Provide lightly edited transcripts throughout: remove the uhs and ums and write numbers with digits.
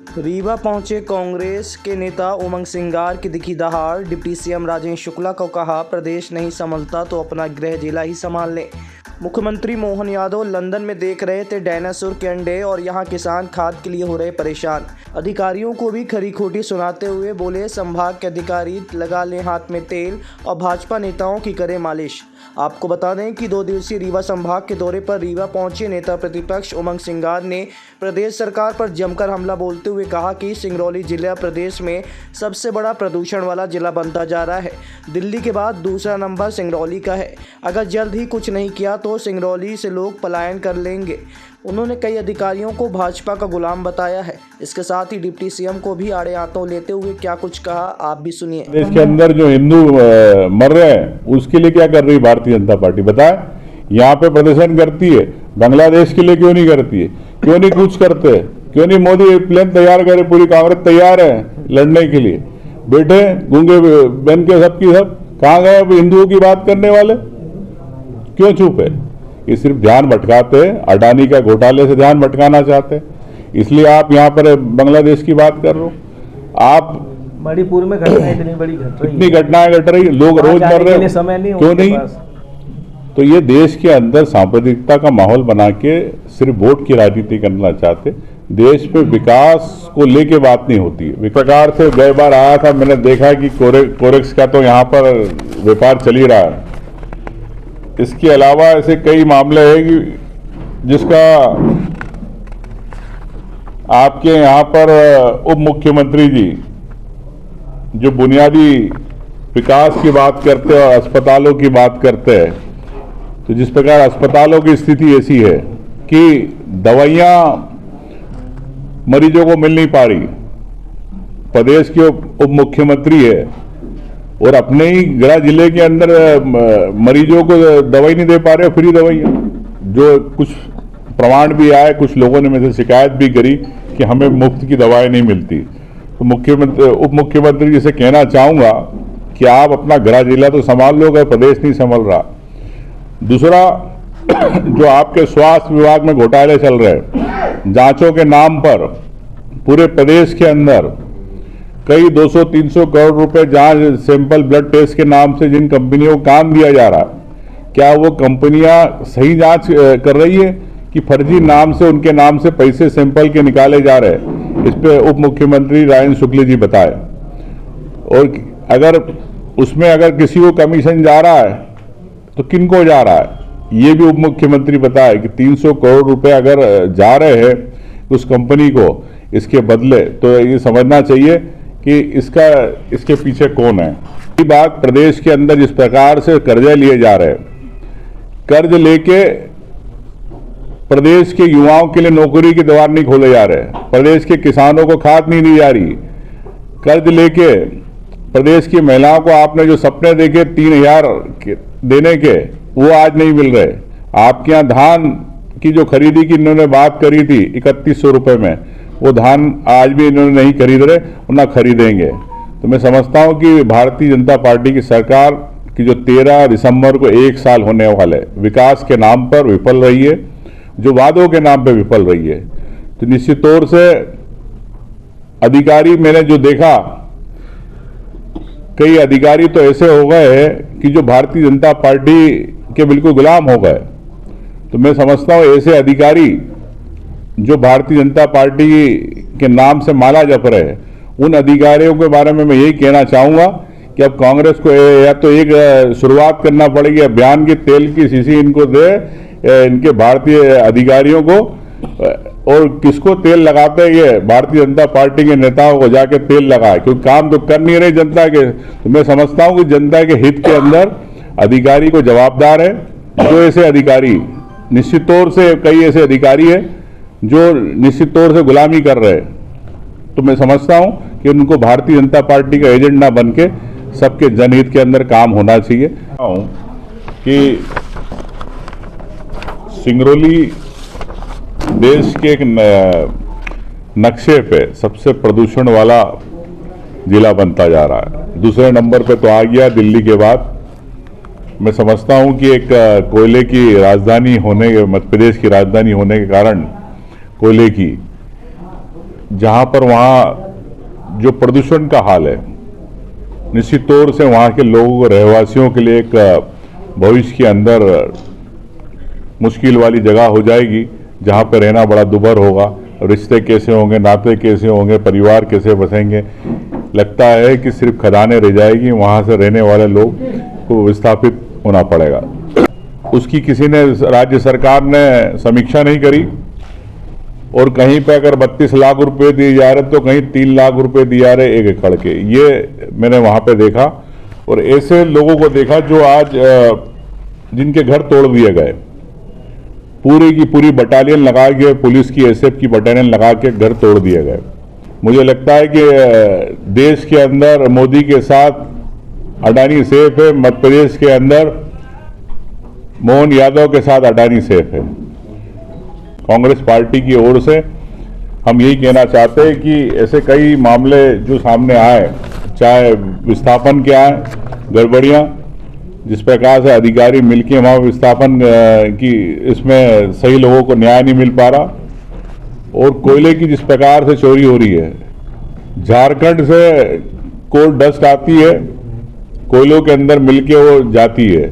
रीवा पहुंचे कांग्रेस के नेता उमंग सिंगार की दिखी दहाड़। डिप्टी सीएम राजेश शुक्ला को कहा, प्रदेश नहीं संभलता तो अपना गृह जिला ही संभाल लें। मुख्यमंत्री मोहन यादव लंदन में देख रहे थे डायनासोर के अंडे और यहां किसान खाद के लिए हो रहे परेशान। अधिकारियों को भी खरी खोटी सुनाते हुए बोले, संभाग के अधिकारी लगा लें हाथ में तेल और भाजपा नेताओं की करें मालिश। आपको बता दें कि 2 दिवसीय रीवा संभाग के दौरे पर रीवा पहुंचे नेता प्रतिपक्ष उमंग सिंगार ने प्रदेश सरकार पर जमकर हमला बोलते हुए कहा कि सिंगरौली जिला प्रदेश में सबसे बड़ा प्रदूषण वाला जिला बनता जा रहा है। दिल्ली के बाद दूसरा नंबर सिंगरौली का है। अगर जल्द ही कुछ नहीं किया तो सिंगरौली से लोग पलायन कर लेंगे। उन्होंने कई अधिकारियों को भाजपा का गुलाम बताया है। इसके साथ ही डिप्टी सीएम को भी आड़े हाथों लेते हुए क्या कुछ कहा, आप भी सुनिए। देश के अंदर जो हिंदू मर रहे हैं उसके लिए क्या कर रही भारतीय जनता पार्टी बताए? यहाँ पे प्रदर्शन करती है, बांग्लादेश के लिए क्यों नहीं करती है? क्यों नहीं कुछ करते? क्यों नहीं मोदी प्लान तैयार करे? पूरी कांग्रेस तैयार है लड़ने के लिए। बेटे गूंगे बन के सबकी सब कहाँ गए? अब हिंदुओं की बात करने वाले क्यों चुप है? ये सिर्फ ध्यान भटकाते हैं, अडानी का घोटाले से ध्यान भटकाना चाहते हैं, इसलिए आप यहाँ पर बांग्लादेश की बात कर रहे हो। आप मणिपुर में घटनाएं इतनी बड़ी घट रही, इतनी घटनाएं घट रही, लोग रोज मर रहे हैं, समय नहीं क्यों नहीं? तो ये देश के अंदर सांप्रदायिकता का माहौल बना के सिर्फ वोट की राजनीति करना चाहते। देश पे विकास को लेके बात नहीं होती है। इस प्रकार से गए बार आया था, मैंने देखा कि कोरेक्स का तो यहाँ पर व्यापार चल ही रहा है। इसके अलावा ऐसे कई मामले हैं कि जिसका आपके यहाँ पर उप मुख्यमंत्री जी जो बुनियादी विकास की बात करते हैं और अस्पतालों की बात करते हैं, तो जिस प्रकार अस्पतालों की स्थिति ऐसी है कि दवाइयाँ मरीजों को मिल नहीं पा रही। प्रदेश के उप मुख्यमंत्री है और अपने ही गृह जिले के अंदर मरीजों को दवाई नहीं दे पा रहे, फ्री दवाइयाँ। जो कुछ प्रमाण भी आए, कुछ लोगों ने मुझसे शिकायत भी करी कि हमें मुफ्त की दवाएं नहीं मिलती। तो उप मुख्यमंत्री जी से कहना चाहूँगा कि आप अपना गृह जिला तो संभाल लो, अगर प्रदेश नहीं संभल रहा। दूसरा, जो आपके स्वास्थ्य विभाग में घोटाले चल रहे हैं, जांचों के नाम पर पूरे प्रदेश के अंदर कई 200-300 करोड़ रुपए जांच सैंपल ब्लड टेस्ट के नाम से जिन कंपनियों को काम दिया जा रहा, क्या वो कंपनियां सही जांच कर रही है कि फर्जी नाम से उनके नाम से पैसे सैंपल के निकाले जा रहे हैं? इस पे उप मुख्यमंत्री राजेश शुक्ला जी बताए। और अगर उसमें अगर किसी को कमीशन जा रहा है तो किनको जा रहा है, ये भी उप मुख्यमंत्री बताए कि 300 करोड़ रुपए अगर जा रहे हैं उस कंपनी को इसके बदले, तो ये समझना चाहिए कि इसके पीछे कौन है। ये बात प्रदेश के अंदर जिस प्रकार से कर्जे लिए जा रहे हैं, कर्ज लेके प्रदेश के युवाओं के लिए नौकरी के द्वार नहीं खोले जा रहे, प्रदेश के किसानों को खाद नहीं दी जा रही, कर्ज लेके प्रदेश की महिलाओं को आपने जो सपने देखे 3000 देने के, वो आज नहीं मिल रहे। आपके यहाँ धान की जो खरीदी की इन्होंने बात करी थी 3100 रुपये में, वो धान आज भी इन्होंने नहीं खरीद रहे और ना खरीदेंगे। तो मैं समझता हूं कि भारतीय जनता पार्टी की सरकार की जो 13 दिसंबर को 1 साल होने वाले विकास के नाम पर विफल रही है, जो वादों के नाम पर विफल रही है। तो निश्चित तौर से अधिकारी, मैंने जो देखा, कई अधिकारी तो ऐसे हो गए हैं कि जो भारतीय जनता पार्टी के बिल्कुल गुलाम हो गए। तो मैं समझता हूं ऐसे अधिकारी जो भारतीय जनता पार्टी के नाम से माला जप रहे हैं, उन अधिकारियों के बारे में मैं यही कहना चाहूँगा कि अब कांग्रेस को या तो एक शुरुआत करना पड़ेगी, बयान की तेल की शीशी इनको दे, इनके भारतीय अधिकारियों को, और किसको तेल लगाते हैं ये भारतीय जनता पार्टी के नेताओं को जाके तेल लगाए, क्योंकि काम तो कर नहीं रहे जनता के। तो मैं समझता हूँ कि जनता के हित के अंदर अधिकारी को जवाबदार है। जो ऐसे अधिकारी, निश्चित तौर से कई ऐसे अधिकारी है जो निश्चित तौर से गुलामी कर रहे हैं, तो मैं समझता हूं कि उनको भारतीय जनता पार्टी का एजेंट ना बन के सबके जनहित के अंदर काम होना चाहिए। कि सिंगरौली देश के एक नक्शे पे सबसे प्रदूषण वाला जिला बनता जा रहा है। दूसरे नंबर पे तो आ गया दिल्ली के बाद। मैं समझता हूं कि एक कोयले की राजधानी होने, मध्य प्रदेश की राजधानी होने के कारण कोयले की, जहां पर वहाँ जो प्रदूषण का हाल है, निश्चित तौर से वहाँ के लोगों रहवासियों के लिए एक भविष्य के अंदर मुश्किल वाली जगह हो जाएगी, जहाँ पर रहना बड़ा दुभर होगा। रिश्ते कैसे होंगे, नाते कैसे होंगे, परिवार कैसे बसेंगे। लगता है कि सिर्फ खदानें रह जाएगी, वहाँ से रहने वाले लोग को विस्थापित होना पड़ेगा। उसकी किसी ने, राज्य सरकार ने समीक्षा नहीं करी, और कहीं पे अगर 32 लाख रुपए दिए जा रहे तो कहीं 3 लाख रुपए दिए जा रहे 1 एकड़ के। ये मैंने वहाँ पे देखा, और ऐसे लोगों को देखा जो आज जिनके घर तोड़ दिए गए, पूरी की पूरी बटालियन लगा के, पुलिस की एसएफ की बटालियन लगा के घर तोड़ दिए गए। मुझे लगता है कि देश के अंदर मोदी के साथ अडानी सेफ है, मध्य प्रदेश के अंदर मोहन यादव के साथ अडानी सेफ है। कांग्रेस पार्टी की ओर से हम यही कहना चाहते हैं कि ऐसे कई मामले जो सामने आए, चाहे विस्थापन के आए, गड़बड़ियां, जिस प्रकार से अधिकारी मिलके वहाँ विस्थापन की, इसमें सही लोगों को न्याय नहीं मिल पा रहा, और कोयले की जिस प्रकार से चोरी हो रही है, झारखंड से कोल डस्ट आती है, कोयलों के अंदर मिलके वो जाती है,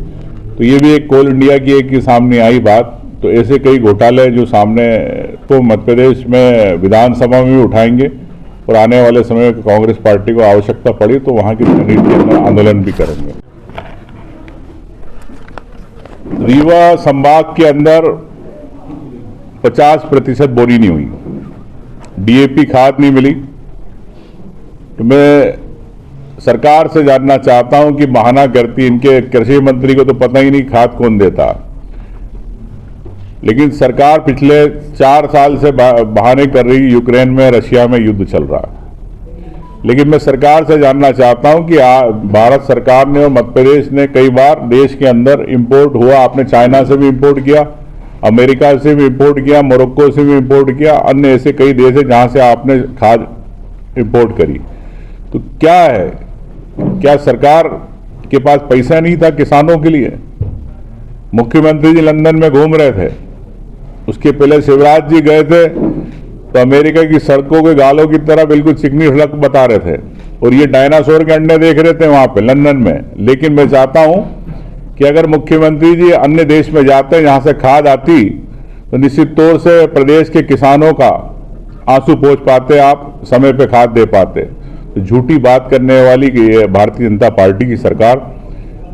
तो ये भी एक कोल इंडिया की एक सामने आई बात। तो ऐसे कई घोटाले जो सामने तो मध्य प्रदेश में विधानसभा में भी उठाएंगे, और आने वाले समय में कांग्रेस पार्टी को आवश्यकता पड़ी तो वहां की रणनीति आंदोलन भी करेंगे। रीवा संभाग के अंदर 50% बोरी नहीं हुई, डीएपी खाद नहीं मिली। तो मैं सरकार से जानना चाहता हूं कि बहाना करती, इनके कृषि मंत्री को तो पता ही नहीं खाद कौन देता, लेकिन सरकार पिछले 4 साल से बहाने कर रही, यूक्रेन में, रशिया में युद्ध चल रहा है। लेकिन मैं सरकार से जानना चाहता हूं कि भारत सरकार ने और मध्य प्रदेश ने कई बार देश के अंदर इंपोर्ट हुआ, आपने चाइना से भी इंपोर्ट किया, अमेरिका से भी इंपोर्ट किया, मोरक्को से भी इंपोर्ट किया, अन्य ऐसे कई देश है जहां से आपने खाद इंपोर्ट करी। तो क्या है, क्या सरकार के पास पैसा नहीं था किसानों के लिए? मुख्यमंत्री जी लंदन में घूम रहे थे, उसके पहले शिवराज जी गए थे तो अमेरिका की सड़कों के गालों की तरह बिल्कुल चिकनी सड़क बता रहे थे, और ये डायनासोर के अंडे देख रहे थे वहां पे लंदन में। लेकिन मैं चाहता हूं कि अगर मुख्यमंत्री जी अन्य देश में जाते हैं जहां से खाद आती, तो निश्चित तौर से प्रदेश के किसानों का आंसू पोंछ पाते, आप समय पे खाद दे पाते। तो झूठी बात करने वाली भारतीय जनता पार्टी की सरकार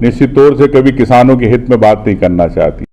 निश्चित तौर से कभी किसानों के हित में बात नहीं करना चाहती।